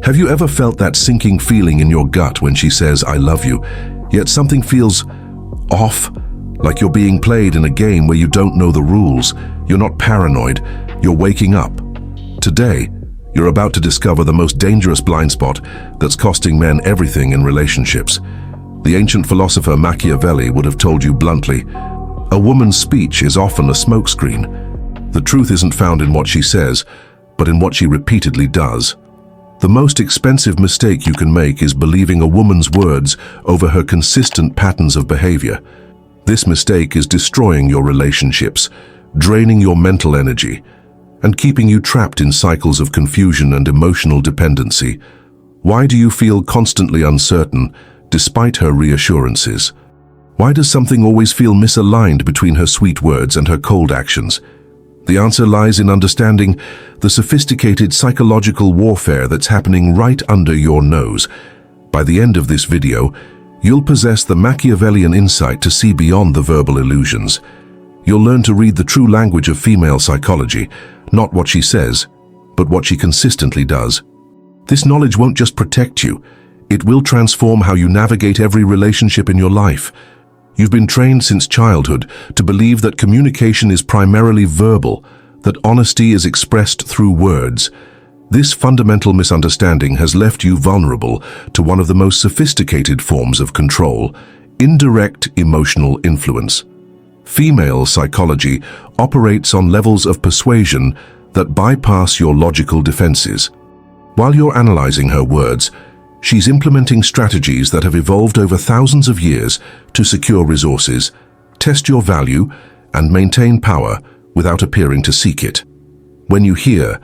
Have you ever felt that sinking feeling in your gut when she says, "I love you," yet something feels off, like you're being played in a game where you don't know the rules? You're not paranoid, you're waking up. Today, you're about to discover the most dangerous blind spot that's costing men everything in relationships. The ancient philosopher Machiavelli would have told you bluntly, a woman's speech is often a smokescreen. The truth isn't found in what she says, but in what she repeatedly does. The most expensive mistake you can make is believing a woman's words over her consistent patterns of behavior. This mistake is destroying your relationships, draining your mental energy, and keeping you trapped in cycles of confusion and emotional dependency. Why do you feel constantly uncertain, despite her reassurances? Why does something always feel misaligned between her sweet words and her cold actions? The answer lies in understanding the sophisticated psychological warfare that's happening right under your nose. By the end of this video, you'll possess the Machiavellian insight to see beyond the verbal illusions. You'll learn to read the true language of female psychology, not what she says, but what she consistently does. This knowledge won't just protect you, it will transform how you navigate every relationship in your life. You've been trained since childhood to believe that communication is primarily verbal, that honesty is expressed through words. This fundamental misunderstanding has left you vulnerable to one of the most sophisticated forms of control, indirect emotional influence. Female psychology operates on levels of persuasion that bypass your logical defenses. While you're analyzing her words, she's implementing strategies that have evolved over thousands of years to secure resources, test your value, and maintain power without appearing to seek it. When you hear,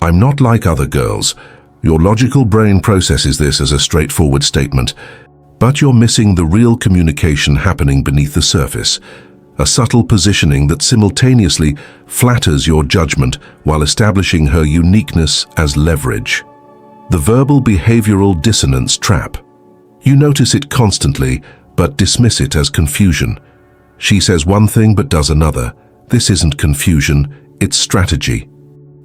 "I'm not like other girls," your logical brain processes this as a straightforward statement, but you're missing the real communication happening beneath the surface, a subtle positioning that simultaneously flatters your judgment while establishing her uniqueness as leverage. The verbal behavioral dissonance trap. You notice it constantly, but dismiss it as confusion. She says one thing but does another. This isn't confusion, it's strategy.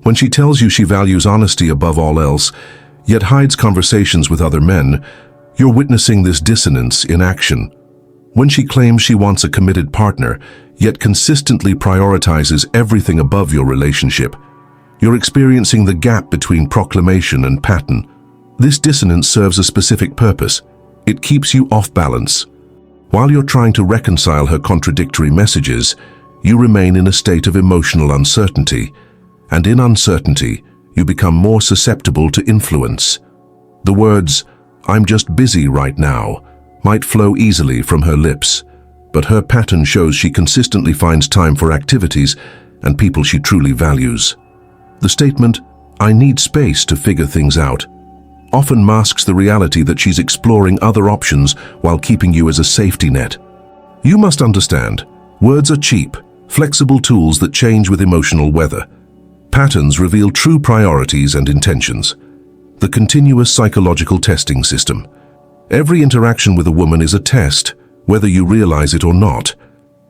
When she tells you she values honesty above all else, yet hides conversations with other men, you're witnessing this dissonance in action. When she claims she wants a committed partner, yet consistently prioritizes everything above your relationship, you're experiencing the gap between proclamation and pattern. This dissonance serves a specific purpose. It keeps you off balance. While you're trying to reconcile her contradictory messages, you remain in a state of emotional uncertainty. And in uncertainty, you become more susceptible to influence. The words, "I'm just busy right now," might flow easily from her lips, but her pattern shows she consistently finds time for activities and people she truly values. The statement, "I need space to figure things out," often masks the reality that she's exploring other options while keeping you as a safety net. You must understand, words are cheap, flexible tools that change with emotional weather. Patterns reveal true priorities and intentions. The continuous psychological testing system. Every interaction with a woman is a test, whether you realize it or not.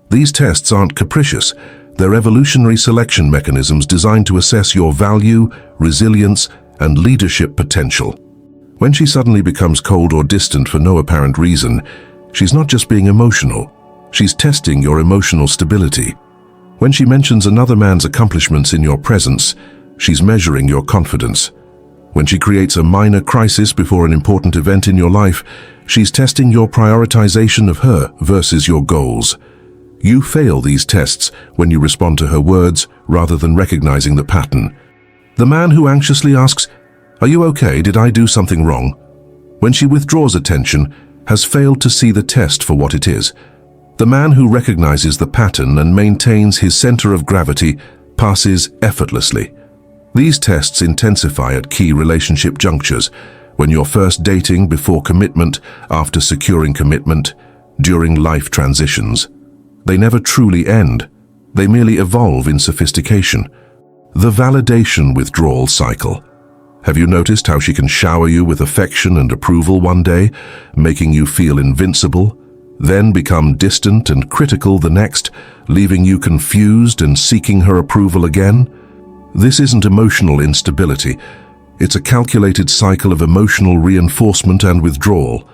These tests aren't capricious. They're evolutionary selection mechanisms designed to assess your value, resilience, and leadership potential. When she suddenly becomes cold or distant for no apparent reason, she's not just being emotional, she's testing your emotional stability. When she mentions another man's accomplishments in your presence, she's measuring your confidence. When she creates a minor crisis before an important event in your life, she's testing your prioritization of her versus your goals. You fail these tests when you respond to her words rather than recognizing the pattern. The man who anxiously asks, "Are you okay? Did I do something wrong?" when she withdraws attention, has failed to see the test for what it is. The man who recognizes the pattern and maintains his center of gravity passes effortlessly. These tests intensify at key relationship junctures, when you're first dating, before commitment, after securing commitment, during life transitions. They never truly end. They merely evolve in sophistication. The validation withdrawal cycle. Have you noticed how she can shower you with affection and approval one day, making you feel invincible, then become distant and critical the next, leaving you confused and seeking her approval again? This isn't emotional instability. It's a calculated cycle of emotional reinforcement and withdrawal.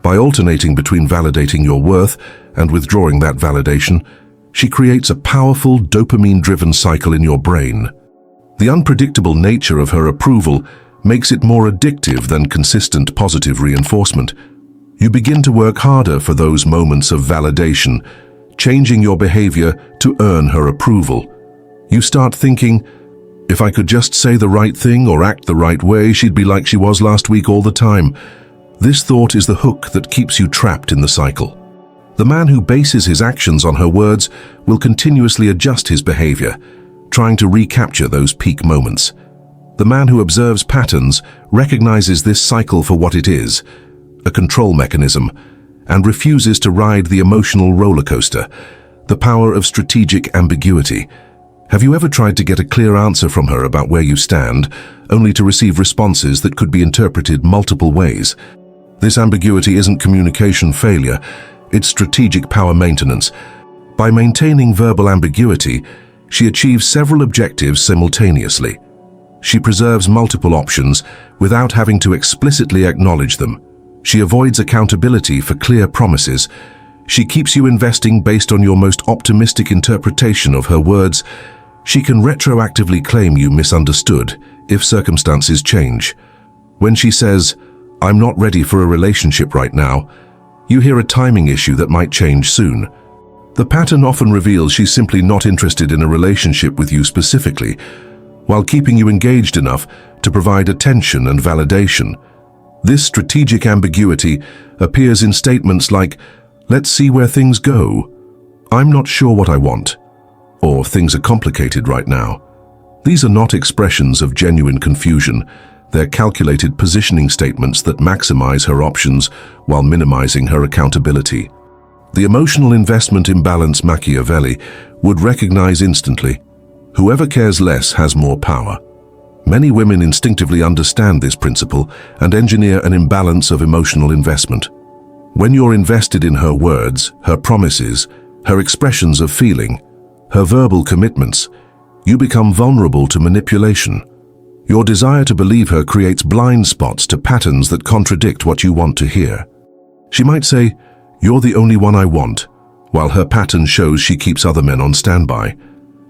By alternating between validating your worth and withdrawing that validation, she creates a powerful dopamine-driven cycle in your brain. The unpredictable nature of her approval makes it more addictive than consistent positive reinforcement. You begin to work harder for those moments of validation, changing your behavior to earn her approval. You start thinking, if I could just say the right thing or act the right way, she'd be like she was last week all the time. This thought is the hook that keeps you trapped in the cycle. The man who bases his actions on her words will continuously adjust his behavior, trying to recapture those peak moments. The man who observes patterns recognizes this cycle for what it is, a control mechanism, and refuses to ride the emotional roller coaster, the power of strategic ambiguity. Have you ever tried to get a clear answer from her about where you stand, only to receive responses that could be interpreted multiple ways? This ambiguity isn't communication failure, it's strategic power maintenance. By maintaining verbal ambiguity, she achieves several objectives simultaneously. She preserves multiple options without having to explicitly acknowledge them. She avoids accountability for clear promises. She keeps you investing based on your most optimistic interpretation of her words. She can retroactively claim you misunderstood if circumstances change. When she says, "I'm not ready for a relationship right now," you hear a timing issue that might change soon. The pattern often reveals she's simply not interested in a relationship with you specifically, while keeping you engaged enough to provide attention and validation. This strategic ambiguity appears in statements like, "Let's see where things go," "I'm not sure what I want," or "Things are complicated right now." These are not expressions of genuine confusion. They're calculated positioning statements that maximize her options while minimizing her accountability. The emotional investment imbalance Machiavelli would recognize instantly. Whoever cares less has more power. Many women instinctively understand this principle and engineer an imbalance of emotional investment. When you're invested in her words, her promises, her expressions of feeling, her verbal commitments, you become vulnerable to manipulation. Your desire to believe her creates blind spots to patterns that contradict what you want to hear. She might say, "You're the only one I want," while her pattern shows she keeps other men on standby.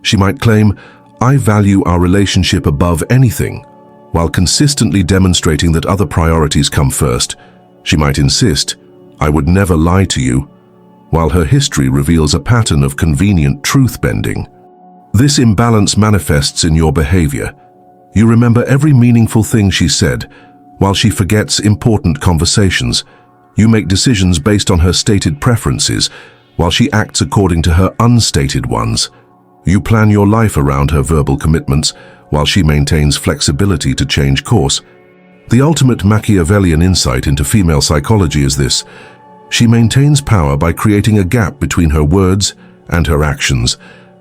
She might claim, "I value our relationship above anything," while consistently demonstrating that other priorities come first. She might insist, "I would never lie to you," while her history reveals a pattern of convenient truth-bending. This imbalance manifests in your behavior. You remember every meaningful thing she said, while she forgets important conversations. You make decisions based on her stated preferences, while she acts according to her unstated ones. You plan your life around her verbal commitments, while she maintains flexibility to change course. The ultimate Machiavellian insight into female psychology is this: she maintains power by creating a gap between her words and her actions,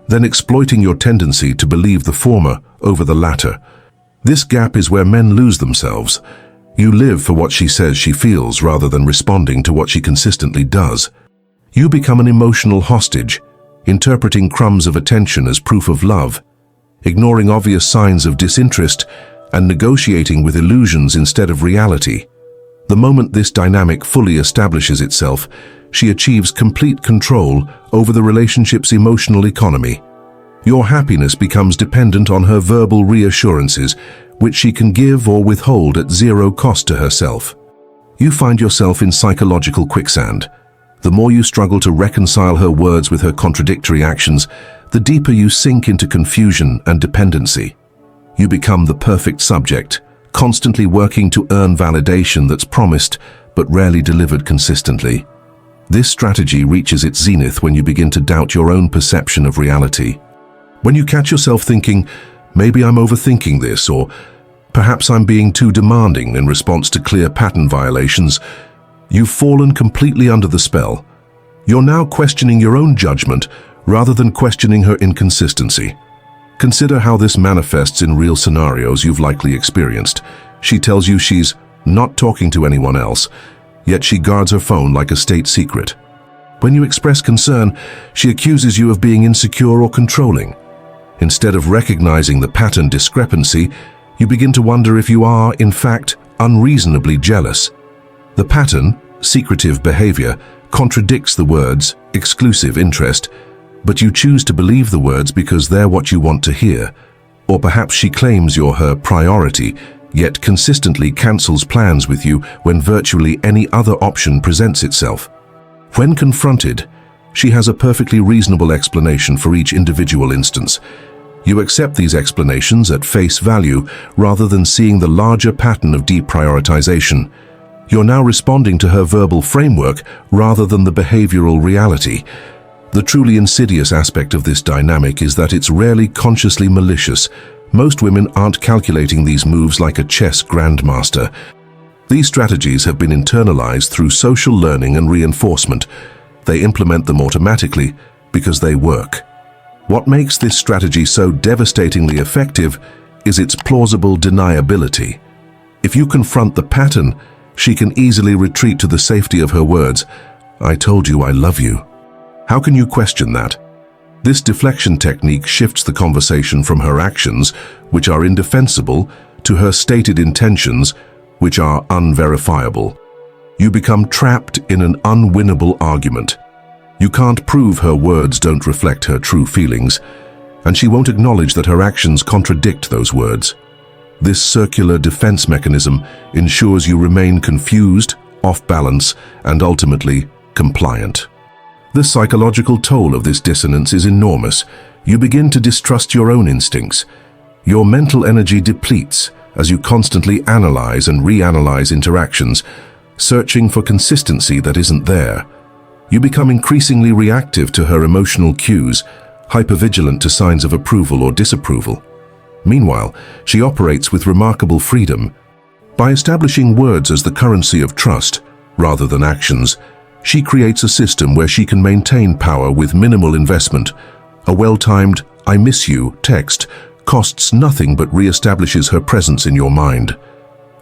then exploiting your tendency to believe the former over the latter. This gap is where men lose themselves. You live for what she says she feels rather than responding to what she consistently does. You become an emotional hostage, interpreting crumbs of attention as proof of love, ignoring obvious signs of disinterest, and negotiating with illusions instead of reality. The moment this dynamic fully establishes itself, she achieves complete control over the relationship's emotional economy. Your happiness becomes dependent on her verbal reassurances, which she can give or withhold at zero cost to herself. You find yourself in psychological quicksand. The more you struggle to reconcile her words with her contradictory actions, the deeper you sink into confusion and dependency. You become the perfect subject, constantly working to earn validation that's promised but rarely delivered consistently. This strategy reaches its zenith when you begin to doubt your own perception of reality. When you catch yourself thinking, "Maybe I'm overthinking this," or "Perhaps I'm being too demanding" in response to clear pattern violations, you've fallen completely under the spell. You're now questioning your own judgment rather than questioning her inconsistency. Consider how this manifests in real scenarios you've likely experienced. She tells you she's not talking to anyone else, yet she guards her phone like a state secret. When you express concern, she accuses you of being insecure or controlling. Instead of recognizing the pattern discrepancy, You begin to wonder if you are, in fact, unreasonably jealous. The pattern, secretive behavior, contradicts the words, exclusive interest, but you choose to believe the words because they're what you want to hear. Or perhaps she claims you're her priority, yet consistently cancels plans with you when virtually any other option presents itself. When confronted, she has a perfectly reasonable explanation for each individual instance. You accept these explanations at face value rather than seeing the larger pattern of deprioritization. You're now responding to her verbal framework rather than the behavioral reality. The truly insidious aspect of this dynamic is that it's rarely consciously malicious. Most women aren't calculating these moves like a chess grandmaster. These strategies have been internalized through social learning and reinforcement. They implement them automatically because they work. What makes this strategy so devastatingly effective is its plausible deniability. If you confront the pattern, she can easily retreat to the safety of her words, "I told you I love you." How can you question that? This deflection technique shifts the conversation from her actions, which are indefensible, to her stated intentions, which are unverifiable. You become trapped in an unwinnable argument. You can't prove her words don't reflect her true feelings, and she won't acknowledge that her actions contradict those words. This circular defense mechanism ensures you remain confused, off balance, and ultimately compliant. The psychological toll of this dissonance is enormous. You begin to distrust your own instincts. Your mental energy depletes as you constantly analyze and reanalyze interactions, searching for consistency that isn't there. You become increasingly reactive to her emotional cues, hypervigilant to signs of approval or disapproval. Meanwhile, she operates with remarkable freedom. By establishing words as the currency of trust, rather than actions, she creates a system where she can maintain power with minimal investment. A well-timed, "I miss you" text costs nothing but re-establishes her presence in your mind.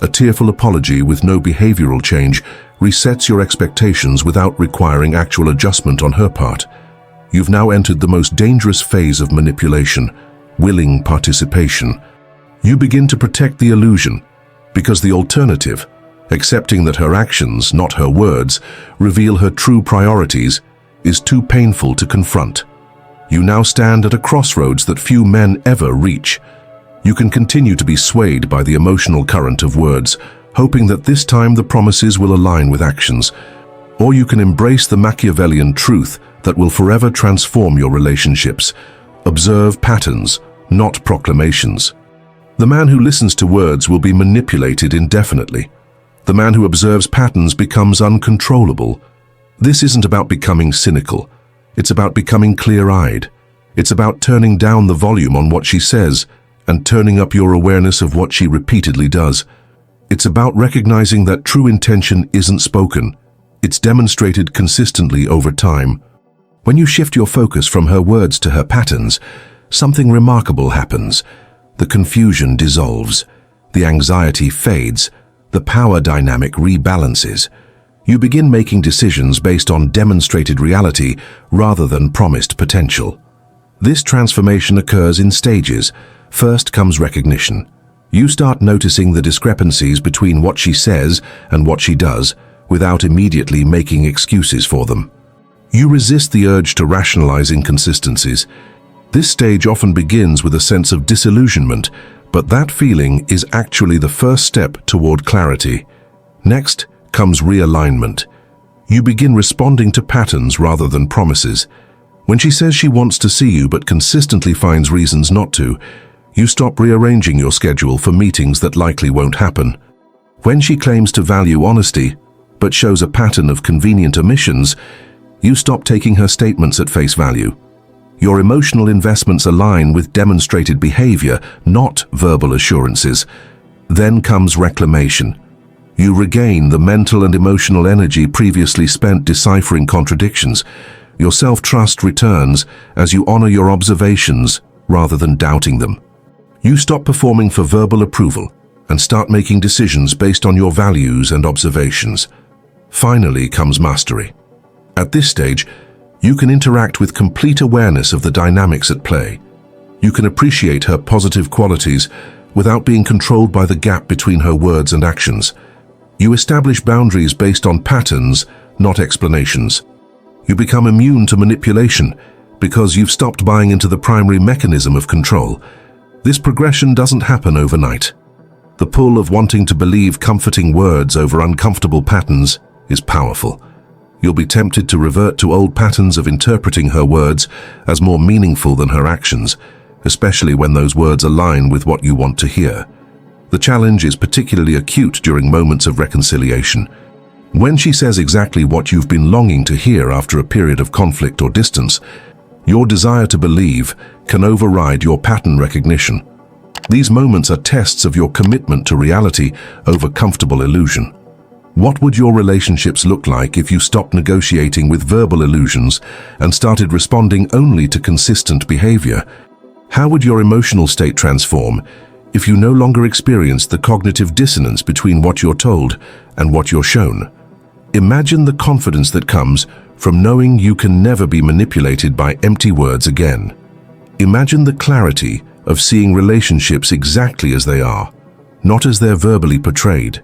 A tearful apology with no behavioral change resets your expectations without requiring actual adjustment on her part. You've now entered the most dangerous phase of manipulation, willing participation. You begin to protect the illusion, because the alternative, accepting that her actions, not her words, reveal her true priorities, is too painful to confront. You now stand at a crossroads that few men ever reach. You can continue to be swayed by the emotional current of words, hoping that this time the promises will align with actions. Or you can embrace the Machiavellian truth that will forever transform your relationships. Observe patterns, not proclamations. The man who listens to words will be manipulated indefinitely. The man who observes patterns becomes uncontrollable. This isn't about becoming cynical. It's about becoming clear-eyed. It's about turning down the volume on what she says and turning up your awareness of what she repeatedly does. It's about recognizing that true intention isn't spoken. It's demonstrated consistently over time. When you shift your focus from her words to her patterns, something remarkable happens. The confusion dissolves. The anxiety fades. The power dynamic rebalances. You begin making decisions based on demonstrated reality rather than promised potential. This transformation occurs in stages. First comes recognition. You start noticing the discrepancies between what she says and what she does without immediately making excuses for them. You resist the urge to rationalize inconsistencies. This stage often begins with a sense of disillusionment, but that feeling is actually the first step toward clarity. Next comes realignment. You begin responding to patterns rather than promises. When she says she wants to see you but consistently finds reasons not to, you stop rearranging your schedule for meetings that likely won't happen. When she claims to value honesty but shows a pattern of convenient omissions, you stop taking her statements at face value. Your emotional investments align with demonstrated behavior, not verbal assurances. Then comes reclamation. You regain the mental and emotional energy previously spent deciphering contradictions. Your self-trust returns as you honor your observations rather than doubting them. You stop performing for verbal approval and start making decisions based on your values and observations. Finally comes mastery. At this stage, you can interact with complete awareness of the dynamics at play. You can appreciate her positive qualities without being controlled by the gap between her words and actions. You establish boundaries based on patterns, not explanations. You become immune to manipulation because you've stopped buying into the primary mechanism of control. This progression doesn't happen overnight. The pull of wanting to believe comforting words over uncomfortable patterns is powerful. You'll be tempted to revert to old patterns of interpreting her words as more meaningful than her actions, especially when those words align with what you want to hear. The challenge is particularly acute during moments of reconciliation. When she says exactly what you've been longing to hear after a period of conflict or distance, your desire to believe can override your pattern recognition. These moments are tests of your commitment to reality over comfortable illusion. What would your relationships look like if you stopped negotiating with verbal illusions and started responding only to consistent behavior? How would your emotional state transform if you no longer experienced the cognitive dissonance between what you're told and what you're shown? Imagine the confidence that comes from knowing you can never be manipulated by empty words again. Imagine the clarity of seeing relationships exactly as they are, not as they're verbally portrayed.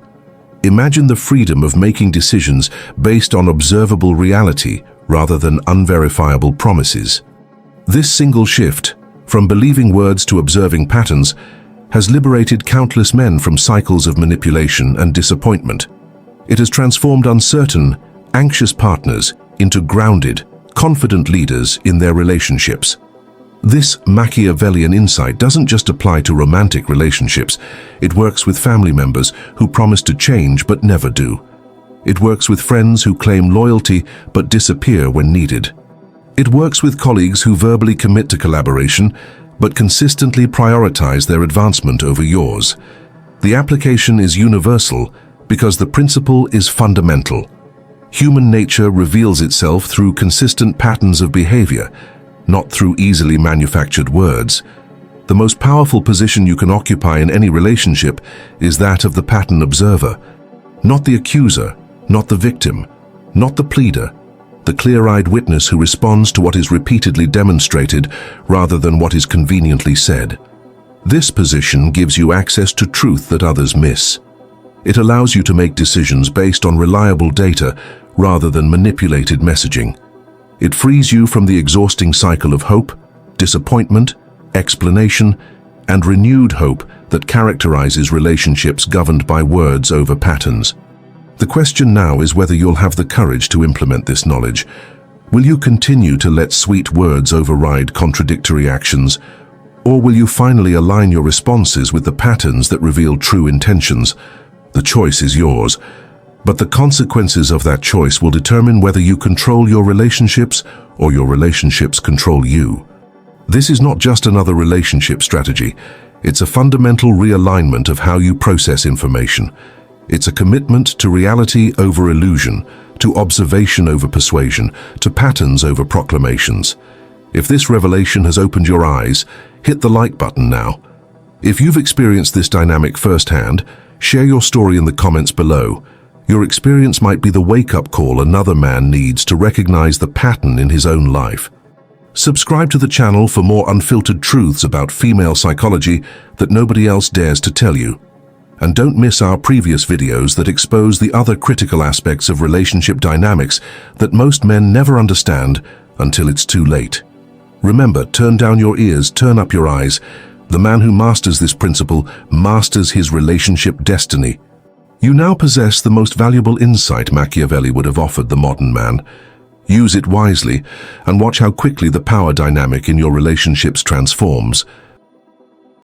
Imagine the freedom of making decisions based on observable reality rather than unverifiable promises. This single shift, from believing words to observing patterns, has liberated countless men from cycles of manipulation and disappointment. It has transformed uncertain, anxious partners into grounded, confident leaders in their relationships. This Machiavellian insight doesn't just apply to romantic relationships. It works with family members who promise to change but never do. It works with friends who claim loyalty but disappear when needed. It works with colleagues who verbally commit to collaboration but consistently prioritize their advancement over yours. The application is universal because the principle is fundamental. Human nature reveals itself through consistent patterns of behavior, not through easily manufactured words. The most powerful position you can occupy in any relationship is that of the pattern observer. Not the accuser, not the victim, not the pleader, the clear-eyed witness who responds to what is repeatedly demonstrated rather than what is conveniently said. This position gives you access to truth that others miss. It allows you to make decisions based on reliable data rather than manipulated messaging. It frees you from the exhausting cycle of hope, disappointment, explanation, and renewed hope that characterizes relationships governed by words over patterns. The question now is whether you'll have the courage to implement this knowledge. Will you continue to let sweet words override contradictory actions, or will you finally align your responses with the patterns that reveal true intentions? The choice is yours. But the consequences of that choice will determine whether you control your relationships or your relationships control you. This is not just another relationship strategy. It's a fundamental realignment of how you process information. It's a commitment to reality over illusion, to observation over persuasion, to patterns over proclamations. If this revelation has opened your eyes, hit the like button now. If you've experienced this dynamic firsthand, share your story in the comments below. Your experience might be the wake-up call another man needs to recognize the pattern in his own life. Subscribe to the channel for more unfiltered truths about female psychology that nobody else dares to tell you. And don't miss our previous videos that expose the other critical aspects of relationship dynamics that most men never understand until it's too late. Remember, turn down your ears, turn up your eyes. The man who masters this principle masters his relationship destiny. You now possess the most valuable insight Machiavelli would have offered the modern man. Use it wisely and watch how quickly the power dynamic in your relationships transforms.